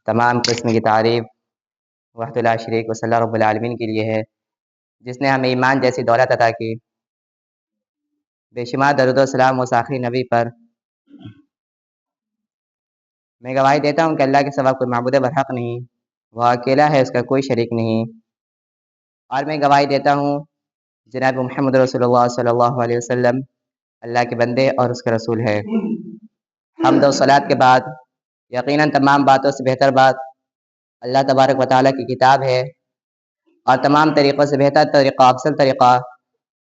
تمام قسم کی تعریف وحدہ لا شریک وصلی اللہ رب العالمین کے لیے ہے، جس نے ہمیں ایمان جیسی دولت عطا کی۔ بے شمار درود و سلام اس آخری نبی پر۔ میں گواہی دیتا ہوں کہ اللہ کے سوا کوئی معبود برحق نہیں، وہ اکیلا ہے، اس کا کوئی شریک نہیں۔ اور میں گواہی دیتا ہوں جناب محمد رسول اللہ صلی اللہ علیہ وسلم اللہ کے بندے اور اس کے رسول ہے۔ حمد و صلات کے بعد یقیناً تمام باتوں سے بہتر بات اللہ تبارک و تعالیٰ کی کتاب ہے، اور تمام طریقوں سے بہتر طریقہ، افضل طریقہ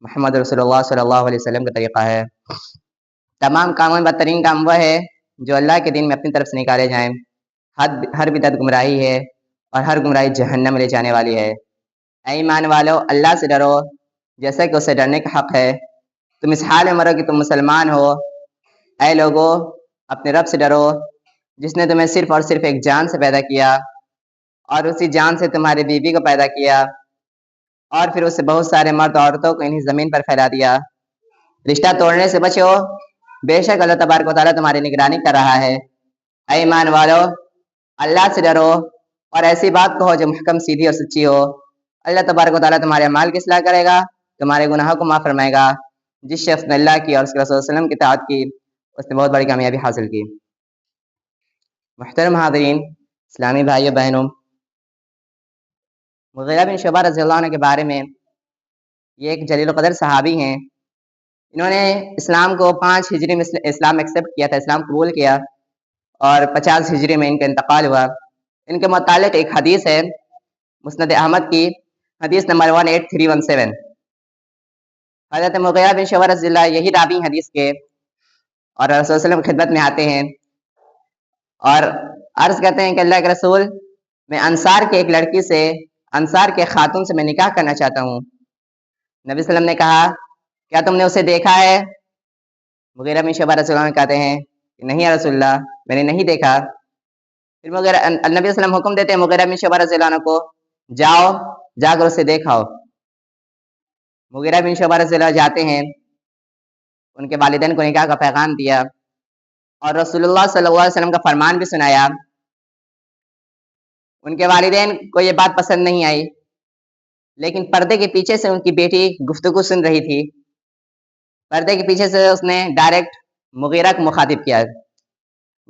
محمد رسول اللہ صلی اللہ علیہ وسلم کا طریقہ ہے۔ تمام کاموں میں بدترین کام وہ ہے جو اللہ کے دین میں اپنی طرف سے نکالے جائیں۔ ہر بدعت گمراہی ہے، اور ہر گمراہی جہنم میں لے جانے والی ہے۔ اے ایمان والو، اللہ سے ڈرو جیسا کہ اسے ڈرنے کا حق ہے۔ تم اس حال میں مرو کہ تم مسلمان ہو۔ اے لوگو، اپنے رب سے ڈرو جس نے تمہیں صرف اور صرف ایک جان سے پیدا کیا، اور اسی جان سے تمہاری بیوی کو پیدا کیا، اور پھر اس سے بہت سارے مرد عورتوں کو انہی زمین پر پھیلا دیا۔ رشتہ توڑنے سے بچو، بے شک اللہ تبارک و تعالیٰ تمہاری نگرانی کر رہا ہے۔ اے ایمان والو، اللہ سے ڈرو اور ایسی بات کہو جو محکم، سیدھی اور سچی ہو۔ اللہ تبارک و تعالیٰ تمہارے اعمال کی اصلاح کرے گا، تمہارے گناہوں کو معاف فرمائے گا۔ جس شخص نے اللہ کی اور اس کے رسول صلی اللہ علیہ وسلم کی اطاعت کی، اس نے بہت بڑی کامیابی حاصل کی۔ محترم حاضرین، اسلامی بھائیوں بہنوں، مغیرہ بن شعبہ رضی اللہ عنہ کے بارے میں، یہ ایک جلیل القدر صحابی ہیں۔ انہوں نے اسلام کو 5 ہجری میں اسلام ایکسیپٹ کیا تھا، اسلام قبول کیا، اور 50 ہجری میں ان کا انتقال ہوا۔ ان کے متعلق ایک حدیث ہے مسند احمد کی، حدیث نمبر 18317۔ حضرت مغیرہ بن شعبہ رضی اللہ یہی راوی حدیث کے، اور رسول صلی اللہ علیہ وسلم کی خدمت میں آتے ہیں اور عرض کرتے ہیں کہ اللہ کے رسول، میں انصار کے ایک لڑکی سے، انصار کے خاتون سے میں نکاح کرنا چاہتا ہوں۔ نبی صلی اللہ علیہ وسلم نے کہا، کیا تم نے اسے دیکھا ہے؟ مغیرہ بن شعبہ رضی اللہ عنہ کہتے ہیں کہ نہیں یا رسول اللہ، میں نے نہیں دیکھا۔ پھر نبی صلی اللہ علیہ وسلم حکم دیتے ہیں مغیرہ بن شعبہ رضی اللہ عنہ کو، جاؤ جا کر اسے دیکھاؤ۔ مغیرہ بن شعبہ رضی اللہ عنہ جاتے ہیں، ان کے والدین کو نکاح کا پیغام دیا، اور رسول اللہ صلی اللہ علیہ وسلم کا فرمان بھی سنایا۔ ان کے والدین کو یہ بات پسند نہیں آئی، لیکن پردے کے پیچھے سے ان کی بیٹی گفتگو سن رہی تھی۔ پردے کے پیچھے سے اس نے ڈائریکٹ مغیرہ کو مخاطب کیا۔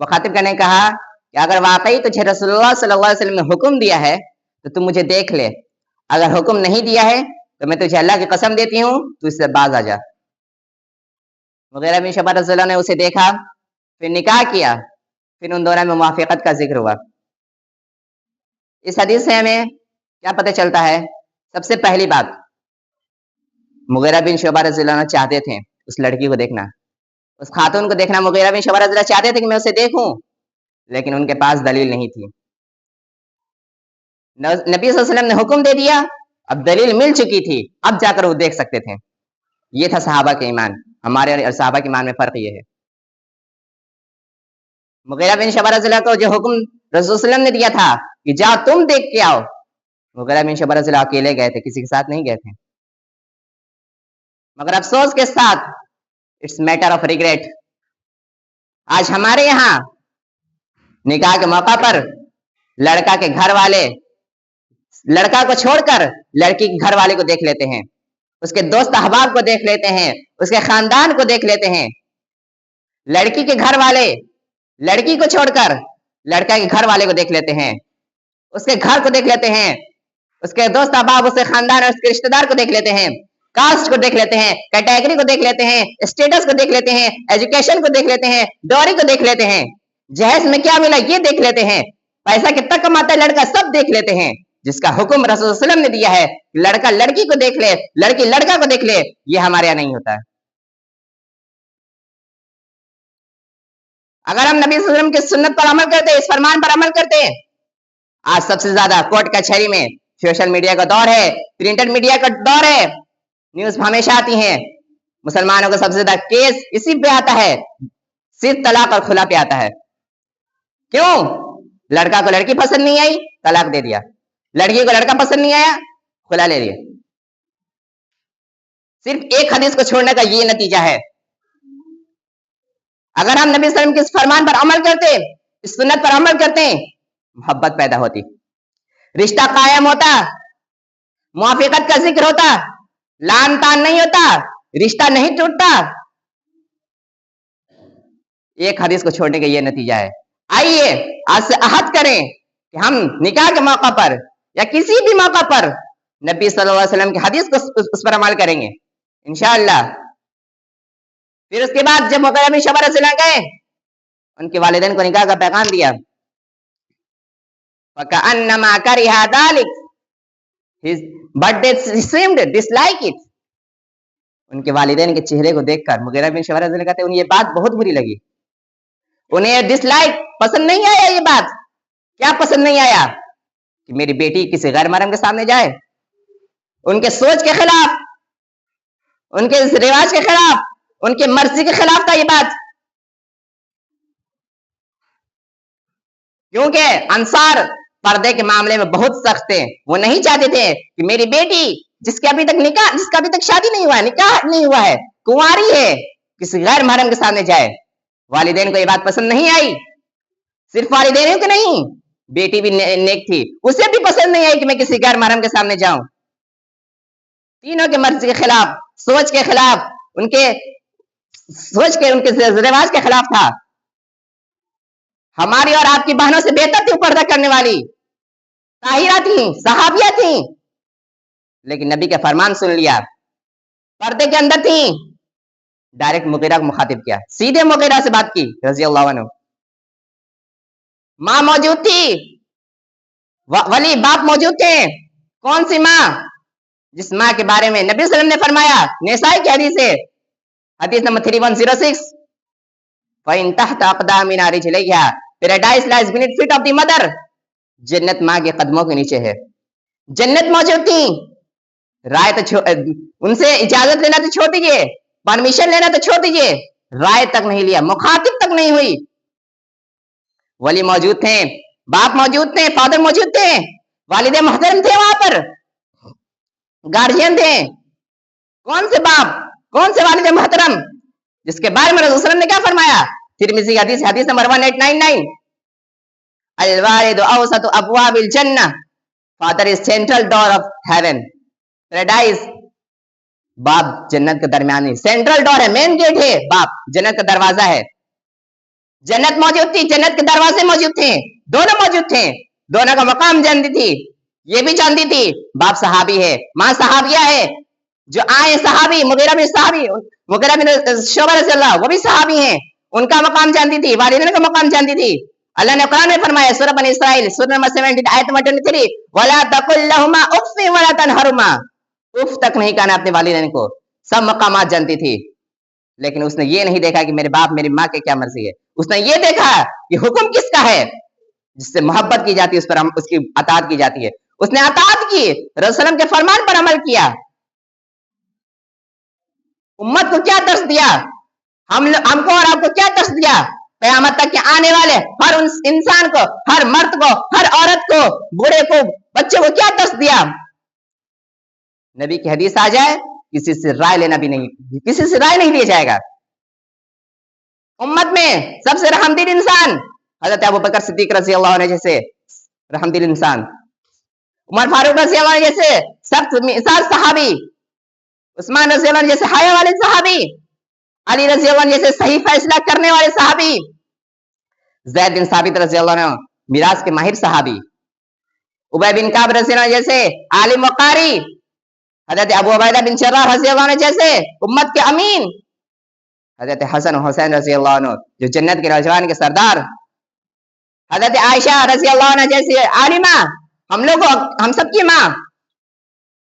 مخاطب کرنے کہا کہ اگر واقعی تجھے رسول اللہ صلی اللہ علیہ وسلم نے حکم دیا ہے تو تم مجھے دیکھ لے، اگر حکم نہیں دیا ہے تو میں تجھے اللہ کی قسم دیتی ہوں تو اس سے باز آ جا۔ مغیرہ بن شعبہ رضی اللہ نے اسے دیکھا، پھر نکاح کیا، پھر ان دونوں میں موافقت کا ذکر ہوا۔ اس حدیث سے ہمیں کیا پتہ چلتا ہے؟ سب سے پہلی بات، مغیرہ بن شعبہ رضی اللہ عنہ چاہتے تھے اس لڑکی کو دیکھنا، اس خاتون کو دیکھنا۔ مغیرہ بن شعبہ رضی اللہ چاہتے تھے کہ میں اسے دیکھوں، لیکن ان کے پاس دلیل نہیں تھی۔ نبی صلی اللہ علیہ وسلم نے حکم دے دیا، اب دلیل مل چکی تھی، اب جا کر وہ دیکھ سکتے تھے۔ یہ تھا صحابہ کے ایمان۔ ہمارے اور صحابہ کے ایمان میں فرق یہ ہے۔ مغیرہ بن شعبہ رضی اللہ کو جو حکم رسول صلی اللہ علیہ وسلم نے دیا تھا کہ جاؤ تم دیکھ کے آؤ، مغیرہ بن شعبہ رضی اللہ اکیلے گئے تھے، کسی کے ساتھ نہیں گئے تھے۔ مگر افسوس کے ساتھ، اٹس میٹر آف ریگریٹ، آج ہمارے یہاں نکاح کے موقع پر لڑکا کے گھر والے لڑکا کو چھوڑ کر لڑکی کے گھر والے کو دیکھ لیتے ہیں، اس کے دوست احباب کو دیکھ لیتے ہیں، اس کے خاندان کو دیکھ لیتے ہیں۔ لڑکی کے گھر والے لڑکی کو چھوڑ کر لڑکا کے گھر والے کو دیکھ لیتے ہیں، اس کے گھر کو دیکھ لیتے ہیں، اس کے دوست احباب، اس کے خاندان اور اس کے رشتہ دار کو دیکھ لیتے ہیں، کاسٹ کو دیکھ لیتے ہیں، کیٹیگری کو دیکھ لیتے ہیں، اسٹیٹس کو دیکھ لیتے ہیں، ایجوکیشن کو دیکھ لیتے ہیں، ڈوری کو دیکھ لیتے ہیں، جہیز میں کیا ملا یہ دیکھ لیتے ہیں، پیسہ کتنا کماتا ہے لڑکا سب دیکھ لیتے ہیں۔ جس کا حکم رسول صلی اللہ علیہ وسلم نے دیا ہے، لڑکا لڑکی کو دیکھ لے، لڑکی لڑکا کو دیکھ لے، یہ ہمارے یہاں نہیں ہوتا ہے۔ اگر ہم نبی صلی اللہ علیہ وسلم کی سنت پر عمل کرتے، اس فرمان پر عمل کرتے، آج سب سے زیادہ کورٹ کچہری میں سوشل میڈیا کا دور ہے، پرنٹڈ میڈیا کا دور ہے، نیوز ہمیشہ آتی ہیں، مسلمانوں کا سب سے زیادہ کیس اسی پہ آتا ہے، صرف طلاق اور خلا پہ آتا ہے۔ کیوں؟ لڑکا کو لڑکی پسند نہیں آئی، طلاق دے دیا، لڑکی کو لڑکا پسند نہیں آیا، خلا لے لیا۔ صرف ایک حدیث کو چھوڑنے کا یہ نتیجہ ہے۔ اگر ہم نبی صلی اللہ علیہ وسلم کے اس فرمان پر عمل کرتے، اس سنت پر عمل کرتے، محبت پیدا ہوتی, رشتہ قائم ہوتا, موافقت کا ذکر ہوتا, لان تان نہیں ہوتا, رشتہ نہیں ٹوٹتا. ایک حدیث کو چھوڑنے کا یہ نتیجہ ہے. آئیے آج سے عہد کریں کہ ہم نکاح کے موقع پر یا کسی بھی موقع پر نبی صلی اللہ علیہ وسلم کی حدیث کو اس پر عمل کریں گے انشاءاللہ. پھر اس کے بعد جب مغیرہ بن شعبہ رضی اللہ عنہ گئے, ان کے والدین کو نکاح کا پیغام دیا. فَكَأَنَّمَا كَرِهَ ذَلِكَ, but they seemed dislike it. ان کے والدین کے چہرے کو دیکھ کر مغیرہ بن شعبہ رضی اللہ عنہ کہتے ہیں انہیں یہ بات بہت بری لگی, انہیں ڈس لائک, پسند نہیں آیا. یہ بات کیا پسند نہیں آیا؟ کہ میری بیٹی کسی غیر محرم کے سامنے جائے. ان کے سوچ کے خلاف, ان کے رواج کے خلاف, ان کی مرضی کے خلاف تھا یہ بات. کیونکہ انصار پردے کے معاملے میں بہت سخت تھے. وہ نہیں چاہتے تھے کہ میری بیٹی جس کا ابھی تک شادی نہیں ہوا ہے, نکاح نہیں ہوا ہے, کنواری ہے, کسی غیر محرم کے سامنے جائے. والدین کو یہ بات پسند نہیں آئی. صرف والدین کو نہیں, بیٹی بھی نیک تھی, اسے بھی پسند نہیں آئی کہ میں کسی غیر محرم کے سامنے جاؤں. تینوں کے مرضی کے خلاف, سوچ کے خلاف, ان کے رواج کے خلاف تھا. ہماری اور آپ کی بہنوں سے بہتر تھی پردہ کرنے والی, طاہرہ تھیں, صحابیہ تھیں, لیکن نبی کا فرمان سن لیا, پردے کے اندر تھیں. ڈائریکٹ مغیرہ کو مخاطب کیا, سیدھے مغیرہ سے بات کی رضی اللہ عنہ. ماں موجود تھی, ولی باپ موجود تھے. کون سی ماں؟ جس ماں کے بارے میں نبی صلی اللہ علیہ وسلم نے فرمایا, نسائی کی حدیث ہے, حدیث نمبر 3106, فَإِن تَحْتَ أَقْدَامِنَا رِجْلَيْهَا paradise lies beneath feet of the mother. جنت ماں کے قدموں کے نیچے ہے. جنت موجود تھی. رائے تو ان سے اجازت لینا تو چھوڑ دیجیے, پرمیشن لینا تو چھوڑ دیجیے, رائے تک نہیں لیا, مخاطب تک نہیں ہوئی. ولی موجود تھے, باپ موجود تھے, فادر موجود تھے, والد محترم تھے وہاں پر, گارجین تھے. کون سے باپ, کون سے والد محترم جس کے بارے میں رسول صلی اللہ علیہ وسلم نے کیا فرمایا؟ ترمذی حدیث, حدیث نمبر 1899, الوالد اوسط ابواب الجنہ, father is central door of heaven. Paradise, باپ جنت کا درمیانی سینٹرل ڈور ہے, مین گیٹ ہے, باپ جنت کا دروازہ ہے. جنت موجود تھی, جنت کے دروازے موجود تھے, دونوں موجود تھے, دونوں کا مقام جانتی تھی. یہ بھی جانتی تھی باپ صحابی ہے, ماں صحابیہ ہے. جو آئے صحابی, مغیرہ بن شعبہ رضی اللہ, وہ بھی صحابی ہیں, ان کا مقام جانتی تھی, والدین کا مقام جانتی تھی. اللہ نے قرآن میں فرمایا سورہ بنی اسرائیل سورہ نمبر 17 آیت نمبر 23, وَلَا تَقُلْ لَهُمَا أُفٍّ وَلَا تَنْهَرْهُمَا, اف تک نہیں کہنا اپنے والدین کو. سب مقامات جانتی تھی, لیکن اس نے یہ نہیں دیکھا کہ میرے باپ میری ماں کی کیا مرضی ہے. اس نے یہ دیکھا کہ حکم کس کا ہے, جس سے محبت کی جاتی ہے, اس پر اس کی اطاعت کی جاتی ہے. اس نے اطاعت کی, رسول صلی اللہ علیہ وسلم کے فرمان پر عمل کیا. امت کو کیا درس دیا, ہم کو اور آپ کو کیا درس دیا؟ قیامت تک کے آنے والے ہر انسان کو, ہر مرد کو, ہر عورت کو, بوڑھے کو, بچے کو کیا درس دیا؟ نبی کی حدیث آ جائے, کسی سے رائے لینا بھی نہیں, کسی سے رائے نہیں لیا جائے گا. امت میں سب سے رحم دل انسان حضرت ابوبکر صدیق رضی اللہ عنہ جیسے رحم دل انسان, عمر فاروق رضی اللہ عنہ جیسے سخت مثال صحابی, عثمان رضی اللہ عنہ جیسے حیا والے صحابی, علی رضی اللہ عنہ جیسے صحیح فیصلہ کرنے والے صحابی, زید بن ثابت رضی اللہ عنہ میراث کے ماہر صحابی, ابی بن کعب رضی اللہ عنہ جیسے عالم و قاری, حضرت ابو عبیدہ بن جراح رضی اللہ عنہ جیسے امت کے امین, حضرت حسن و حسین رضی اللہ عنہ جو جنت کے نوجوان کے سردار, حضرت عائشہ رضی اللہ عنہ جیسی عالمہ, ہم سب کی ماں,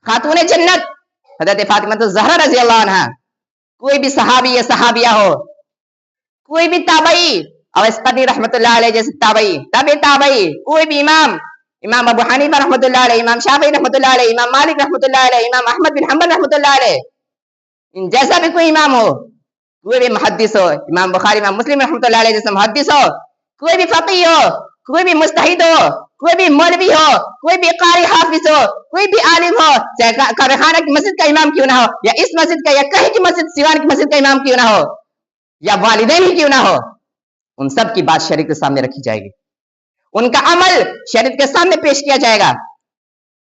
خاتون جنت حضرت فاطمہ الزہرا رضی اللہ عنہ. کوئی بھی صحابی یا صحابیہ ہو, کوئی بھی تابعی, اویس رحمۃ اللہ علیہ جیسے تابعی, کوئی بھی امام ابو حنیفہ رحمۃ اللہ علیہ, امام شافعی رحمۃ اللہ علیہ, امام مالک رحمۃ اللہ علیہ, امام احمد بن حنبل رحمۃ اللہ علیہ, ان جیسا بھی کوئی امام ہو, کوئی بھی محدث ہو, امام بخاری امام مسلم رحمۃ اللہ علیہ جیسے محدث ہو, کوئی بھی فقیہ ہو, کوئی بھی مجتہد ہو, کوئی بھی مولوی ہو, کوئی بھی قاری حافظ ہو, کوئی بھی عالم ہو, چاہے کعبہ خانہ کی مسجد کا امام کیوں نہ ہو, یا اس مسجد کا, یا کہیں کی مسجد, سیوان کی مسجد کا امام کیوں نہ ہو, یا والدین ہی کیوں نہ ہو, ان سب کی بات شریعت کے سامنے رکھی جائے گی. ان کا عمل شریعت کے سامنے پیش کیا جائے گا،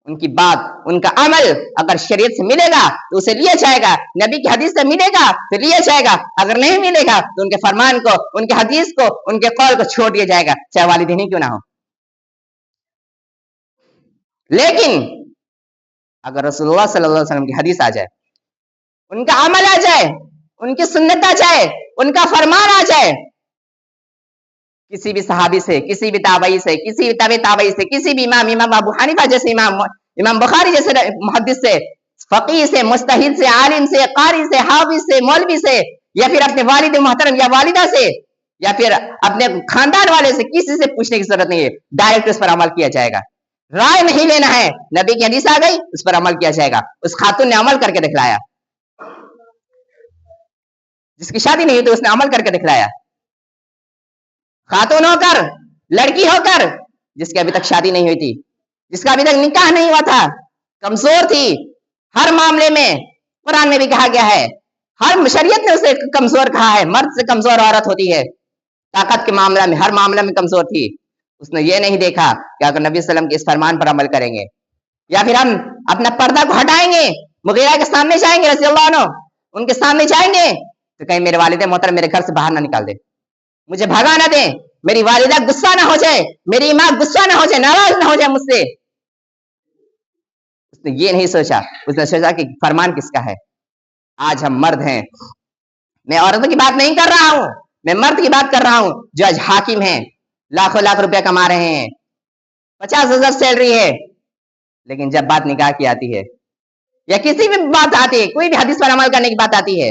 ان کی بات، ان کا عمل اگر شریعت سے ملے گا تو اسے لیا جائے گا، نبی کی حدیث سے ملے گا تو لیا جائے گا، اگر نہیں ملے گا تو ان کے فرمان کو، ان کے حدیث کو، ان کے قول کو چھوڑ دیا جائے گا، چاہے والدین ہی کیوں نہ ہو۔ لیکن اگر رسول اللہ صلی اللہ علیہ وسلم کی حدیث آ جائے، ان کا عمل آ جائے، ان کی سنت آ جائے، ان کا فرمان آ جائے، کسی بھی صحابی سے، کسی بھی تابعی سے، کسی بھی تابع تابعی سے، کسی بھی امام ابو حنیفہ جیسے امام بخاری جیسے محدث سے، فقیہ سے، مجتہد سے، عالم سے، قاری سے، حافظ سے، مولوی سے، یا پھر اپنے والد محترم یا والدہ سے، یا پھر اپنے خاندان والے سے، کسی سے پوچھنے کی ضرورت نہیں ہے، ڈائریکٹ اس پر عمل کیا جائے گا، رائے نہیں لینا ہے، نبی کی حدیث آ گئی اس پر عمل کیا جائے گا۔ اس خاتون نے عمل کر کے دکھلایا، جس کی شادی نہیں ہوئی تو اس نے عمل کر کے دکھلایا، خاتون ہو کر، لڑکی ہو کر، جس کی ابھی تک شادی نہیں ہوئی تھی، جس کا ابھی تک نکاح نہیں ہوا تھا، کمزور تھی ہر معاملے میں، قرآن میں بھی کہا گیا ہے، ہر شریعت نے اسے کمزور کہا ہے، مرد سے کمزور عورت ہوتی ہے، طاقت کے معاملہ میں، ہر معاملہ میں کمزور تھی، اس نے یہ نہیں دیکھا کہ اگر نبی صلی اللہ علیہ وسلم کے اس فرمان پر عمل کریں گے، یا پھر ہم اپنا پردہ کو ہٹائیں گے، مغیرہ کے سامنے جائیں گے رضی اللہ عنہ، ان کے سامنے جائیں گے تو کہیں میرے والد محترم میرے گھر سے باہر نہ نکال دے، مجھے بھگا نہ دیں، میری والدہ غصہ نہ ہو جائے، میری ماں غصہ نہ ہو جائے، ناراض نہ ہو جائے مجھ سے۔ اس نے یہ نہیں سوچا، اس نے سوچا کہ فرمان کس کا ہے۔ آج ہم مرد ہیں، میں عورتوں کی بات نہیں کر رہا ہوں، میں مرد کی بات کر رہا ہوں جو آج حاکم ہیں، لاکھوں لاکھ روپے کما رہے ہیں، 50,000 سیلری ہے، لیکن جب بات نکاح کی آتی ہے یا کسی بھی بات آتی ہے، کوئی بھی حدیث پر عمل کرنے کی بات آتی ہے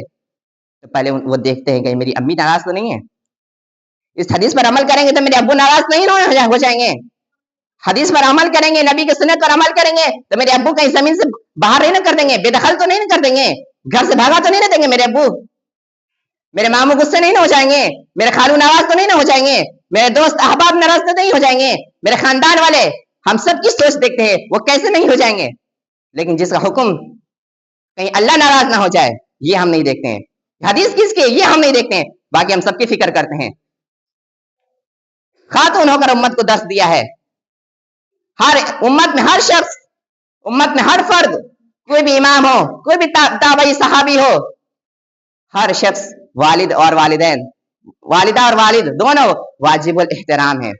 تو پہلے وہ دیکھتے ہیں کہ میری امی ناراض تو نہیں ہے، اس حدیث پر عمل کریں گے تو میرے ابو ناراض نہیں ہو جائیں گے، حدیث پر عمل کریں گے، نبی کی سنت پر عمل کریں گے تو میرے ابو کہیں زمین سے باہر نہیں نہ کر دیں گے، بے دخل تو نہیں نہ کر دیں گے، گھر سے بھاگا تو نہیں نہ دیں گے میرے ابو، میرے ماموں غصے نہیں نہ ہو جائیں گے، میرے خالو ناراض تو نہیں نہ ہو جائیں گے، میرے دوست احباب ناراض تو نہیں ہو جائیں گے، میرے خاندان والے، ہم سب کی سوچ دیکھتے ہیں وہ کیسے نہیں ہو جائیں گے، لیکن جس کا حکم کہیں اللہ ناراض نہ ہو جائے یہ ہم نہیں دیکھتے ہیں، حدیث کس کی یہ ہم نہیں دیکھتے ہیں، باقی ہم سب کی فکر کرتے ہیں۔ خاتون ہو کر امت کو درس دیا ہے، ہر امت میں ہر شخص، امت میں ہر فرد، کوئی بھی امام ہو، کوئی بھی تابعی صحابی ہو، ہر شخص والد اور والدین، والدہ اور والد دونوں واجب الاحترام ہیں۔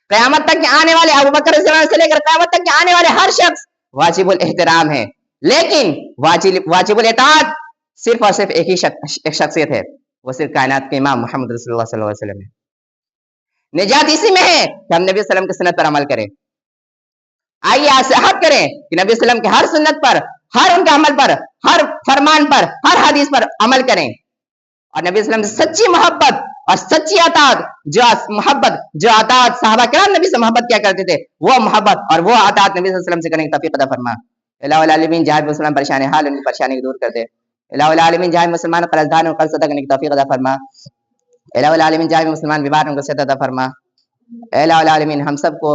قیامت تک کے آنے والے ابو بکر رضی اللہ عنہ سے لے کر قیامت تک کے آنے والے ہر شخص واجب الاحترام ہے، لیکن واجب الاطاعت صرف اور صرف ایک ہی شخصیت ہے، وہ صرف کائنات کے امام محمد رسول اللہ صلی اللہ علیہ وسلم ہے۔ نجات اسی میں ہے کہ ہم نبی صلی اللہ علیہ وسلم کی سنت پر عمل کریں، آئیے آج سے عہد کریں کہ نبی صلی اللہ علیہ وسلم کی ہر سنت پر، ہر ان کے عمل پر، ہر فرمان پر، ہر حدیث پر عمل کریں، اور نبی صلی اللہ علیہ وسلم سے سچی محبت اور سچی اطاعت، جو اطاعت صحابہ کرام نبی سے محبت کیا کرتے تھے، وہ محبت اور وہ اطاعت نبی صلی اللہ علیہ وسلم سے کرنے کی توفیق عطا فرما۔ الہ العالمین جہاں مسلمان پریشان حال ان کی پریشانی کو دور کر دے، الہ العالمین جہاں مسلمان قرضدار قرض ادا کرنے کی توفیق عطا فرما، الہ العالمین جہاں مسلمان بیمار ان کو صحت عطا فرما، الہ العالمین ہم سب کو